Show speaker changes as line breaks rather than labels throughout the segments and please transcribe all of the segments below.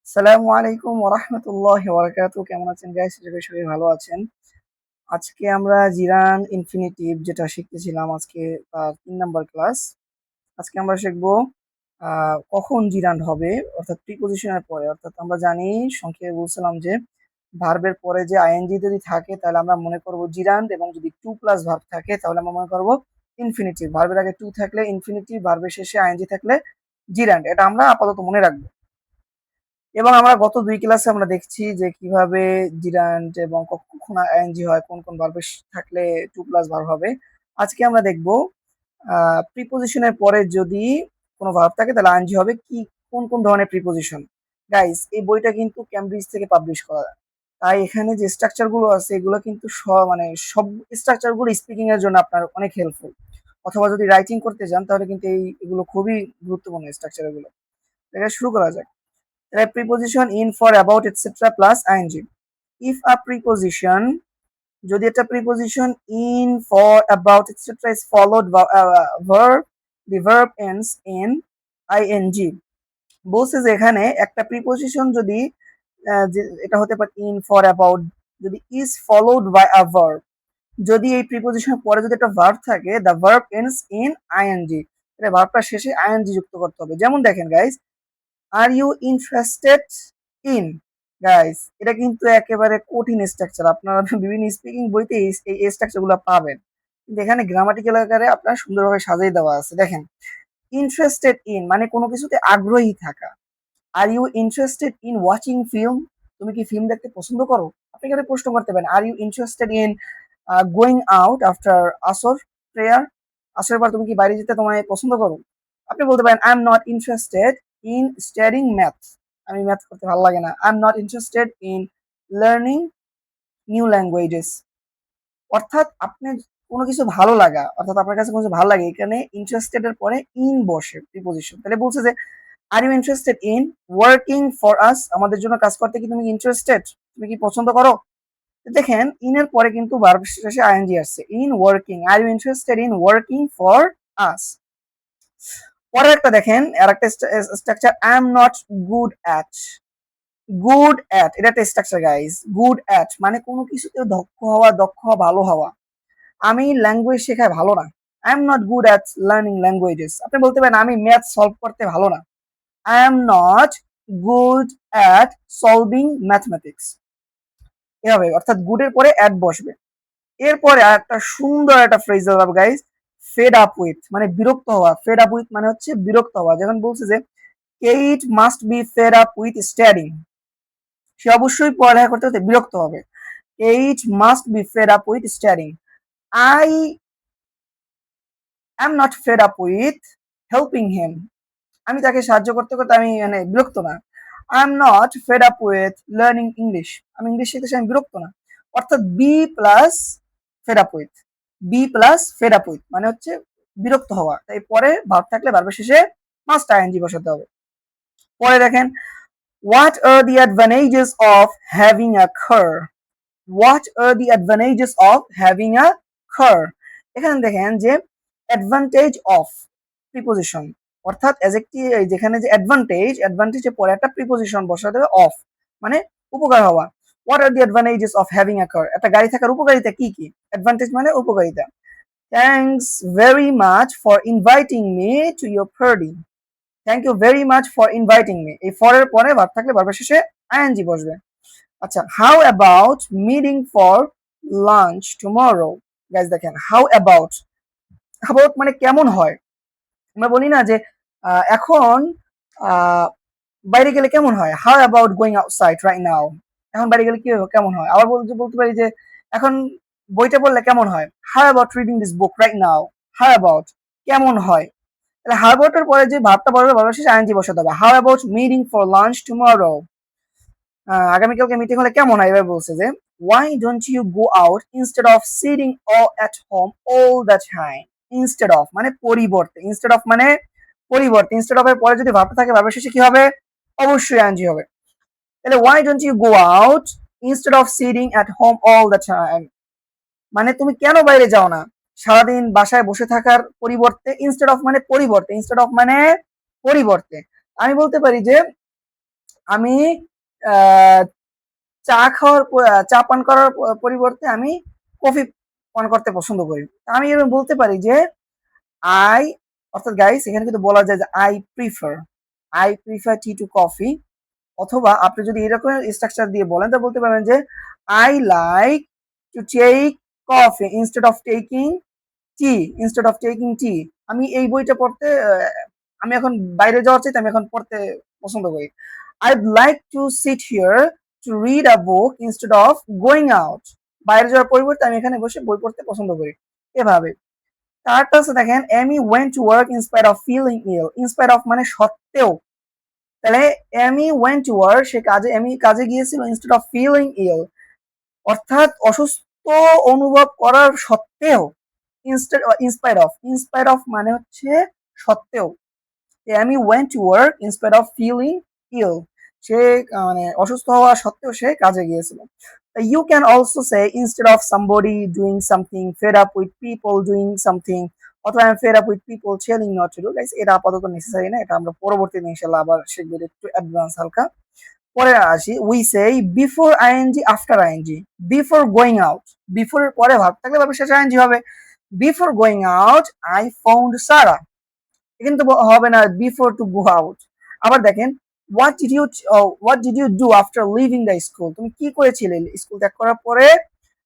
আসসালামু আলাইকুম ওয়া রাহমাতুল্লাহি ওয়া বারাকাতুহু। কেমন আছেন গাইস? আশা করি সবাই ভালো আছেন। আজকে আমরা জিরান ইনফিনিটিভ যেটা শিখতেছিলাম আজকে তার ৩ নাম্বার ক্লাস। আজকে আমরা শিখব কখন জিরান্ড হবে অর্থাৎ প্রিপজিশনের পরে। অর্থাৎ আমরা জানি সংক্ষেপে বলছিলাম যে ভার্বের পরে যে আইএনজি যদি থাকে তাহলে আমরা মনে করব জিরান্ড এবং যদি 2 প্লাস ভার্ব থাকে তাহলে আমরা মনে করব ইনফিনিটিভ। ভার্বের আগে 2 থাকলে ইনফিনিটিভ, ভার্বের শেষে আইএনজি থাকলে জিরান্ড। এটা আমরা আপাতত মনে রাখবো। এবং আমরা গত ২ ক্লাসে আমরা দেখছি যে কিভাবে জিরান্ড এবং কখন আইএনজি হয়, কোন ভার্ব থাকলে 2 প্লাস ভার্ব হবে। আজকে আমরা দেখব প্রিপজিশনের পরে যদি কোনো ভার্ব থাকে তাহলে আইএনজি হবে কি, কোন ধরনের প্রিপজিশন। গাইস, এই বইটা কিন্তু ক্যামব্রিজ থেকে পাবলিশ করা। তাই এখানে যে স্ট্রাকচার গুলো আছে এগুলো কিন্তু মানে সব স্ট্রাকচার গুলো স্পিকিং এর জন্য আপনার অনেক হেল্পফুল। অথবা যদি রাইটিং করতে যান তাহলে কিন্তু এগুলো খুবই গুরুত্বপূর্ণ স্ট্রাকচার এগুলো। এটা শুরু করা যাক। A preposition in, for, about, etc. plus ing. If a preposition, যদি একটা preposition in, for, about, etc. is followed by a verb, the verb ends in ing. বলছে যে এখানে একটা preposition যদি এটা হতে পারে in, for, about, যদি is followed by a verb, যদি এই প্রিপোজিশনের পরে যদি একটা ভার্ব থাকে, the verb ends in ing, এটা ভার্বটা শেষে ing যুক্ত করতে হবে। যেমন দেখেন guys, are you interested in. Guys, এটা কিন্তু একেবারে কঠিন স্ট্রাকচার। আপনারা বিভিন্ন স্পিকিং বইতে এই স্ট্রাকচার গুলো পাবেন, কিন্তু এখানে গ্রামাটিক্যাল আকারে আপনার সুন্দরভাবে সাজিয়ে দেওয়া আছে। দেখেন, ইন্টারেস্টেড ইন মানে কোনো কিছুতে আগ্রহী থাকা। Are you interested in watching film, তুমি কি ফিল্ম দেখতে পছন্দ করো? আপনি এখানে প্রশ্ন করতে পারেন, are you interested in going out after Asr prayer, আসরের পর তুমি কি বাইরে যেতে তোমায় পছন্দ করো? আপনি বলতে পারেন, I am not interested in studying math, আমি ম্যাথ করতে ভালো লাগে না। I am not interested in learning new languages. অর্থাৎ আপনার কোনো কিছু ভালো লাগা, অর্থাৎ আপনার কাছে কোনো কিছু ভালো লাগে, এখানে ইন্টারেস্টেড এর পরে ইন বসে প্রিপজিশন। তাহলে বলছে যে are you interested in working for us, আমাদের জন্য কাজ করতে কি তুমি ইন্টারেস্টেড, তুমি কি পছন্দ করো? দেখেন, ইন এর পরে কিন্তু ভার্ব শেষে আইএনজি আসছে, in working, are you interested in working for us. পরের একটা দেখেন, আর একটা structure, I am not good at. Good at এটা একটা স্ট্রাকচার গাইস। গুড অ্যাট মানে কোনো কিছুতে দক্ষ হওয়া, দক্ষ হওয়া, ভালো হওয়া। আমি ল্যাঙ্গুয়েজ শেখায় ভালো না, I am not good at learning languages. আপনি বলতে পারেন, আমি ম্যাথ সলভ করতে ভালো না, I am not good at solving mathematics. এভাবে, অর্থাৎ গুডের পরে অ্যাট বসবে। এরপরে একটা সুন্দর একটা phrasal verb guys, fade up with মানে বিরক্ত হওয়া। ফেড আপ উইথ মানে হচ্ছে বিরক্ত হওয়া। যেমন বলছে যে Kate must be fed up with studying, সে অবশ্যই পড়ালেখা করতে করতে বিরক্ত হবে। Kate must be fed up with studying. I am not fed up with helping him, আমি তাকে সাহায্য করতে করতে আমি মানে বিরক্ত না। I am not fed up with learning English, আমি ইংলিশ শিখতে আমি বিরক্ত না। অর্থাৎ be plus fed up with, be plus fed up with মানে হচ্ছে বিরক্ত হওয়া। তাই পরে ভার্ব থাকলে ভার্বের শেষে মাস্ট আইএনজি বসাতে হবে। পরে দেখেন, what are the advantages of having a car. What are the advantages of having a car. এখানে দেখেন যে অ্যাডভান্টেজ অফ প্রিপোজিশন, অর্থাৎ যেখানে যে অ্যাডভান্টেজের পরে একটা প্রিপোজিশন বসাতে হবে অফ, মানে উপকার হওয়া। What are the advantages of having a car, একটা গাড়ি থাকার উপকারিতা কি কি? অ্যাডভান্টেজ মানে উপকারিতা। Thanks very much for inviting me to your party. Thank you very much for inviting me, এই ফর এর পরে ভার্ব থাকলে ভার্বের শেষে আইএনজি বসবে। আচ্ছা, how about meeting for lunch tomorrow. Guys দেখেন, হাউ অ্যাবাউট, অ্যাবাউট মানে কেমন হয়। আমরা বলি না যে এখন আহ, বাইরে গেলে কেমন হয়, how about going outside right now, এখন বাইরে গেলে কি কেমন হয়। আবার বলতে পারি যে এখন বইটা পড়লে কেমন হয়, how about reading this book right now. How about কেমন হয়, তাহলে হাউ অ্যাবাউট এর পরে যে ভাবটা পড়বে ভাবের শেষে আইএনজি বসাতে হবে। How about meeting for lunch tomorrow, আগামীকালকে মিটিং হলে কেমন হয়। এবার বলছে যে why don't you go out instead of sitting all at home all the time. instead of মানে পরিবর্তে, instead of মানে পরিবর্তে, instead of এর পরে যদি ভাবটা থাকে ভাবের শেষে কি হবে, অবশ্যই আইএনজি হবে। তাহলে why don't you go out instead of sitting at home all the time মানে তুমি কেন বাইরে যাও না সারাদিন বাসায় বসে থাকার পরিবর্তে। instead of মানে পরিবর্তে, instead of মানে পরিবর্তে। আমি বলতে পারি যে আমি চা পান করার পরিবর্তে আমি কফি পান করতে পছন্দ করি। আমি এরকম বলতে পারি যে আই, অর্থাৎ গাইস এখানে কিন্তু বলা যায় যে I prefer tea to coffee. অথবা আপনি যদি এরকম স্ট্রাকচার দিয়ে বলেন তো বলতে পারেন যে I like to take coffee instead of taking tea. আমি এই বইটা পড়তে আমি এখন বাইরে যাওয়ার চাইতে আমি এখন পড়তে পছন্দ করি। I'd like to sit here to read a book instead of going out. বাইরে যাওয়ার পরিবর্তে আমি এখানে বসে বই পড়তে পছন্দ করি। এভাবে তারটা হচ্ছে দেখেন Amy went to work in spite of feeling ill. In spite of মানে সত্ত্বেও, তাহলে এমি ওয়েন্ট টু ওয়ার্ক, সে কাজে এমি কাজে গিয়েছিল ইনস্টেড অফ ফিলিং ইল, অর্থাৎ অসুস্থ অনুভব করার সত্ত্বেও। ইনস্পাইট অফ মানে হচ্ছে সত্ত্বেও। Amy went to work in spite of feeling ill, সে মানে অসুস্থ হওয়া সত্ত্বেও সে কাজে গিয়েছিল। You can also say instead of somebody doing something fed up with people doing something, অথবা I am fed up with people telling not to do. Guys এটা আপাতত নেসেসারি না, এটা আমরা পরবর্তীতে ইনশাআল্লাহ আবার শিখবো, একটু অ্যাডভান্স হালকা। পরে আসি, we say before ING after ING. Before going out, before এর পরে ভাব থাকলে ভাবে শেষে আইএনজি হবে। Before going out I found Sara, কিন্তু হবে না বিফোর টু গো আউট। আবার দেখেন what did you do after leaving the school, তুমি কি করেছিলে স্কুল ত্যাগ করার পরে।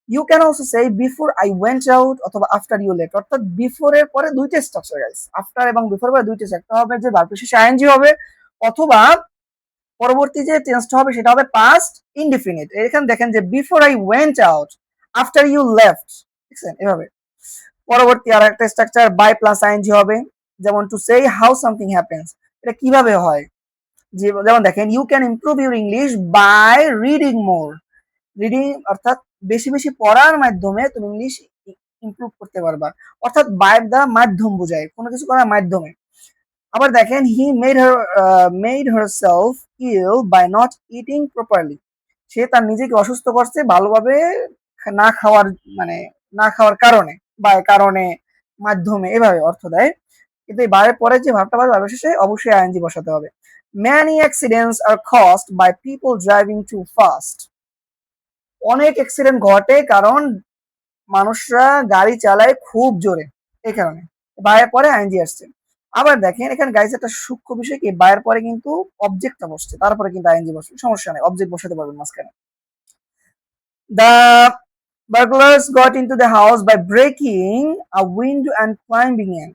You can also say before I went out অথবা আফটার ইউ লেফট। অর্থাৎ বিফোর এর পরে দুইটা স্ট্রাকচার গাইস, আফটার এবং বিফোর পরে দুইটা একটা হবে যে ভার্ব শেষে আইএনজি হবে, অথবা পরবর্তী যে টেন্সটা হবে সেটা হবে পাস্ট ইনডিফিনিট। এখানে দেখেন যে before I went out after you left, দেখছেন এভাবে। পরবর্তী আর একটা স্ট্রাকচার বাই প্লাস আইএনজি হবে, যেমন to say how something happens, এটা কিভাবে হয়। যেমন দেখেন you can improve your English by reading more. Reading অর্থাৎ বেশি বেশি পড়ার মাধ্যমে তুমি ইংলিশ ইমপ্রুভ করতে পারবা, অর্থাৎ বাই দ্য মাধ্যম বোঝায়, কোনো কিছু করার মাধ্যমে। আবার দেখেন he made herself ill by not eating properly, সে তার নিজেকে অসুস্থ করছে ভালোভাবে না খাওয়ার, মানে না খাওয়ার কারণে, বা কারণে, মাধ্যমে, এভাবে অর্থ দেয়। কিন্তু এই বারের পরে যে ভাবটা পাবে ভাবের শেষে অবশ্যই আইএনজি বসাতে হবে। Many accidents are caused by people driving too fast. অনেক অ্যাক্সিডেন্ট ঘটে কারণ মানুষরা গাড়ি চালায় খুব জোরে, এই কারণে বায়ের পরে আইএনজি আসছে। আবার দেখেন এখানে গাইস একটা সূক্ষ্ম বিষয় কি, বায়ের পরে কিন্তু অবজেক্টটা বসছে, তারপরে কিন্তু আইএনজি বসবে, সমস্যা নেই, অবজেক্ট বসাতে পারবেন মাঝখানে। The burglars got into the house by breaking a window and climbing in.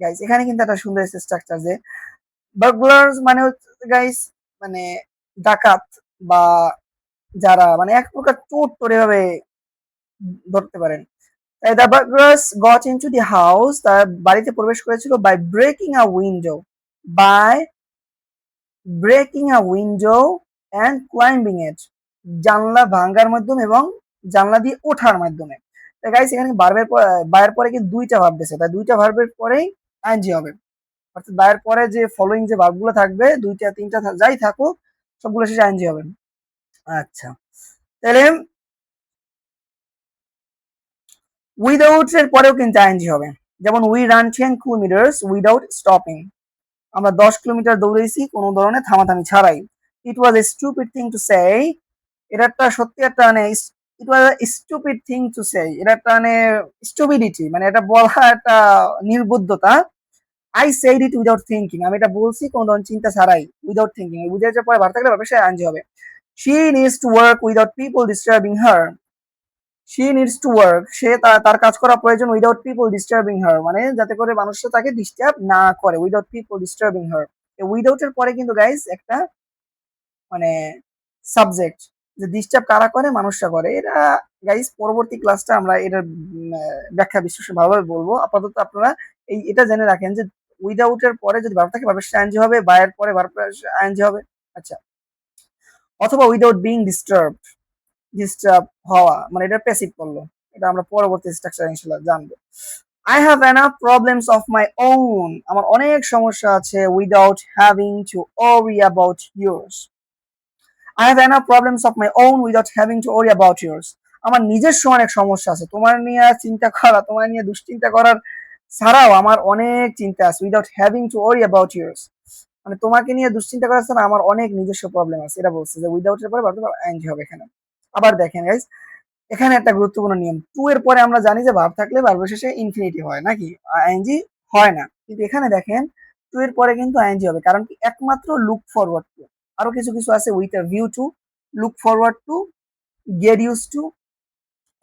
Guys এখানে কিন্তু একটা সুন্দর স্ট্রাকচার যে burglars মানে হচ্ছে গাইস মানে ডাকাত, বা যারা মানে এক প্রকার চোর টোর এভাবে ধরতে পারেন। The burglars got into the house, তার বাড়িতে প্রবেশ করেছিল by breaking a window and climbing it, জানলা ভাঙার মাধ্যমে এবং জানলা দিয়ে ওঠার মাধ্যমে। গাইস এখানে বায়ের পরে কিন্তু দুইটা ভার্ব দিয়েছে, তাই দুইটা ভার্বের পরেই আইএনজি হবে, অর্থাৎ বায়ের পরে যে ফলোইং যে ভার্বগুলো থাকবে দুইটা তিনটা যাই থাকুক সবগুলো শেষে আইএনজি হবে। আচ্ছা, তাহলে উইদাউট এর পরেও কিন্তু আইএনজি হবে, যেমন we run 10 kilometres without stopping, আমরা 10 কিলোমিটার দৌড়েছি কোনো ধরনের থামাথামি ছাড়াই। It was a stupid thing to say, এটা একটা সত্যি একটা মানে it was a stupid thing to say, এটা একটা মানে স্টুপিডিটি, মানে এটা বলা একটা নির্বুদ্ধতা। I said it without thinking, আমি এটা বলছি কোনো ধরনের চিন্তা ছাড়াই, উইদাউট থিঙ্কিং, বুঝে যাওয়ার পরে ভার থাকলে অবশ্যই আইএনজি হবে। She needs to work without people disturbing her, she needs to work, সে তার কাজ করা প্রয়োজন উইদাউট পিপল ডিস্টার্বিং হার, মানে যাতে করে মানুষরা তাকে ডিস্টার্ব না করে, উইদাউট পিপল ডিস্টার্বিং হার। উইদাউট এর পরে কিন্তু গাইস একটা মানে সাবজেক্ট, যে ডিস্টার্ব কারা করে, মানুষরা করে। এটা গাইস পরবর্তী ক্লাসটা আমরা এটার ব্যাখ্যা বিশ্লেষণ ভালোভাবে বলবো। আপাতত আপনারা এটা জেনে রাখেন যে উইদাউট এর পরে যদি ভার্ব থাকে ভার্বের আইএনজি হবে, বায়ের পরে ভার্বের আইএনজি হবে। আচ্ছা, অথবা উইদাউট বিং ডিস্টার্ব হওয়া, মানে এটা প্যাসিভ করলো, এটা আমরা পরবর্তী স্ট্রাকচার ইনশাআল্লাহ জানবো। I have enough problems of my own, আমার অনেক সমস্যা আছে without having to worry about yours. I have enough problems of my own without having to worry about yours. আমার নিজস্ব অনেক সমস্যা আছে, তোমার নিয়ে চিন্তা করা, তোমার নিয়ে দুশ্চিন্তা করার ছাড়াও আমার অনেক চিন্তা আছে, without having to worry about yours. মানে তোমাকে নিয়ে দুশ্চিন্তা করার ছাড়া আমার অনেক নিজস্ব প্রবলেম আছে, এটা বলছে যে উইদাউট এর পরে ভার্ব আইএনজি হবে এখানে। আবার দেখেন গাইস, এখানে একটা গুরুত্বপূর্ণ নিয়ম, টু এর পরে আমরা জানি যে ভার্ব থাকলে ভার্বের শেষে ইনফিনিটিভ হয় নাকি, আইএনজি হয় না, কিন্তু এখানে দেখেন টু এর পরে কিন্তু আইএনজি হবে, কারণ কি একমাত্র লুক ফরওয়ার্ড টু, আরো কিছু কিছু আছে with a view to, look forward to, get use to,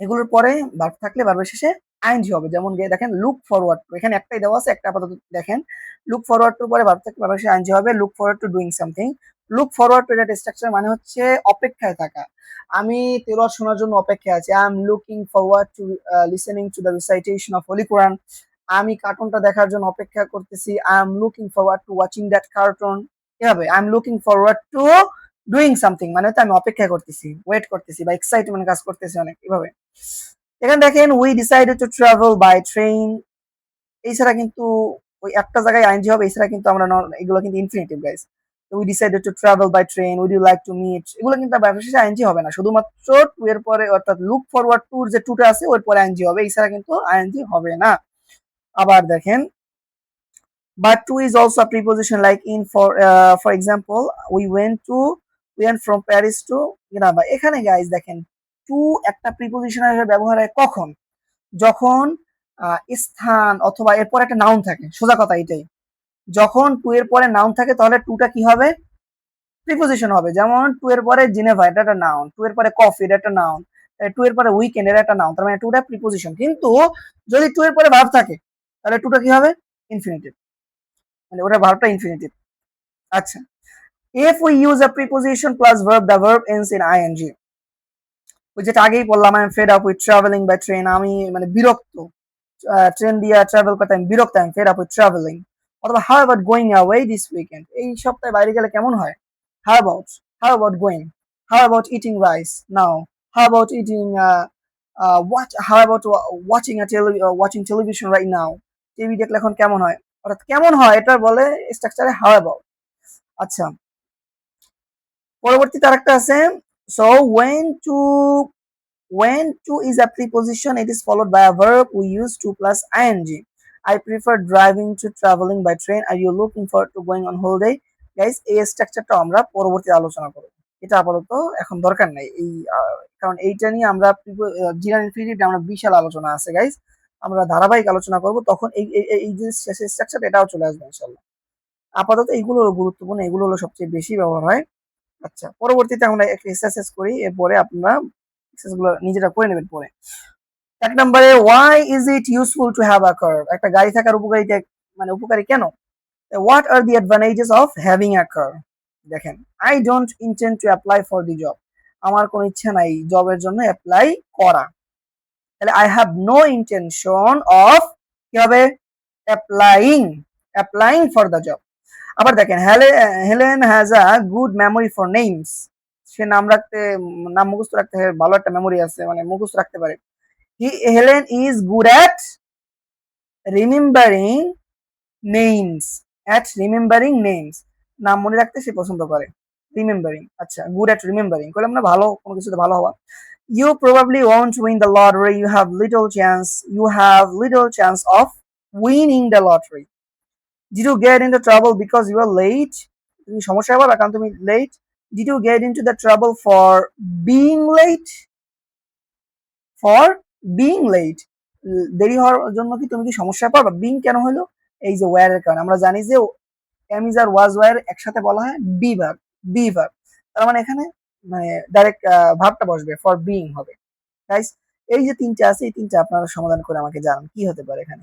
এগুলোর পরে ভার্ব থাকলে ভার্বের শেষে আইএনজি হবে। যেমন দেখেন লুক ফরওয়ার্ড টু, এখানে একটাই দেওয়া আছে, একটা আপাতত দেখেন, লুক ফরওয়ার্ড টু পরে ভার্ব থাকলে ভার্বের শেষে আইএনজি হবে। Look forward to doing something, look forward two এটা স্ট্রাকচার মানে হচ্ছে অপেক্ষায় থাকা, আমি তেলাওয়াত শোনার জন্য অপেক্ষায় আছি, I am looking forward to listening to the recitation of Holy Quran, আমি কার্টুনটা দেখার জন্য অপেক্ষা করতেছি, I am looking forward to watching that cartoon, এভাবে I am looking forward to doing something মানে তো আমি অপেক্ষা করতেছি, ওয়েট করতেছি বা এক্সাইটমেন্ট কাজ করতেছি অনেক, এভাবে। এখানে দেখেন we decided to travel by train, এছাড়া কিন্তু ওই একটা জায়গায় আইএনজি হবে, এছাড়া কিন্তু আমরা এগুলো কিন্তু infinitive guys. We decided to travel by train, would you like to meet, এগুলো কিন্তু ব্যবহার শেষে আইএনজি হবে না, শুধুমাত্র টু এর পরে অর্থাৎ লুক ফরওয়ার্ড টুর যে টুটা আছে ওর পরে আইএনজি হবে, এছাড়া কিন্তু আইএনজি হবে না। আবার দেখেন but to is also a preposition like in for example we went from Paris to Geneva, এখানে গাইস দেখেন টু একটা প্রিপোজিশন হিসেবে ব্যবহার হয় কখন, যখন স্থান অথবা এরপর একটা নাউন থাকে, সোজা কথা এটাই, যখন টু এর পরে নাউন থাকে তাহলে টুটা কি হবে, প্রিপোজিশন হবে। যেমন টু এর পরে জিনেভা এটা একটা নাউন, টু এর পরে কফি এটা একটা নাউন, টু এর পরে উইকেন্ড এটা একটা নাউন, তার মানে টুটা প্রিপোজিশন। কিন্তু যদি টু এর পরে ভার্ব থাকে তাহলে টুটা কি হবে, ইনফিনিটিভ, মানে ওটা ভার্বটা ইনফিনিটিভ। আচ্ছা, if we use a preposition plus verb the verb ends in ing, ওই যেটা আগেই বললাম I am fed up with travelling by train, আমি মানে বিরক্ত ট্রেন দিয়ে ট্রাভেল করতে আমি বিরক্ত, I am fed up with travelling. অথবা how about going away this weekend, এই সপ্তাহে বাইরে গেলে কেমন হয়, how about going, how about eating rice now, how about eating how about watching television right now, TV দেখলে এখন কেমন হয়, অর্থাৎ কেমন হয় এটা বলে স্ট্রাকচারে হাউ অ্যাবাউট। আচ্ছা, পরবর্তীতে আরেকটা আছে, so when to is a preposition it is followed by a verb we use to plus ing, I prefer driving to traveling by train, are you looking forward to going on holiday, guys এই স্ট্রাকচারটা আমরা পরবর্তী আলোচনা করব, এটা আপাতত এখন দরকার নাই এই কারণ এইটা নিয়ে আমরা জিরান ইনফিনিটিভ আমরা বিশাল আলোচনা আছে গাইস, আমরা ধারাবাহিক আলোচনা করব, তখন এই যে শেষের স্ট্রাকচার এটাও চলে আসবে ইনশাআল্লাহ। আপাতত এইগুলো হলো গুরুত্বপূর্ণ, এগুলো হলো সবচেয়ে বেশি ব্যবহার হয়। আচ্ছা, পরবর্তীতে আমরা একটা এক্সারসাইজ করি, এরপরে আপনারা এক্সারসাইজগুলো নিজেরা করে নেবেন পরে। এক নম্বরে why is it useful to have a car, একটা গাড়ি থাকার উপকারিতা মানে উপকারী কেন, what are the advantages of having a car, দেখেন I don't intend to apply for the job, আমার কোনো ইচ্ছা নাই জবের জন্য অ্যাপ্লাই করা, তাহলে I have no intention of কি হবে, applying for the job। আবার দেখেন Helen has a good memory for names, সে নাম মুখস্থ রাখতে ভালো একটা মেমোরি আছে, মানে মুখস্থ রাখতে পারে। Helen is good remembering names, নাম মনে রাখতে সে পছন্দ করে, রিমেম্বারিং। আচ্ছা, গুড অ্যাট রিমেম্বারিং করলাম না, ভালো কোনো কিছুতে ভালো হওয়া। You probably won't win the lottery, you have little chance of winning the lottery. Did you get into trouble because you were late, তুমি সমস্যায় পাবে কারণ তুমি লেট। Did you get into the trouble for being late, for being late, দেরি হওয়ার জন্য কি তুমি কি সমস্যায় পাবা, বিং কেন হলো, এই যে ওয়্যার এর কারণে, আমরা জানি যে am is are was were একসাথে বলা হয় বি ভার্ব, তার মানে এখানে মানে ডাইরেক্ট ভার্বটা বসবে, ফর বিং হবে। গাইস এই যে তিনটা আছে এই তিনটা আপনারা সমাধান করে আমাকে জানান কি হতে পারে এখানে।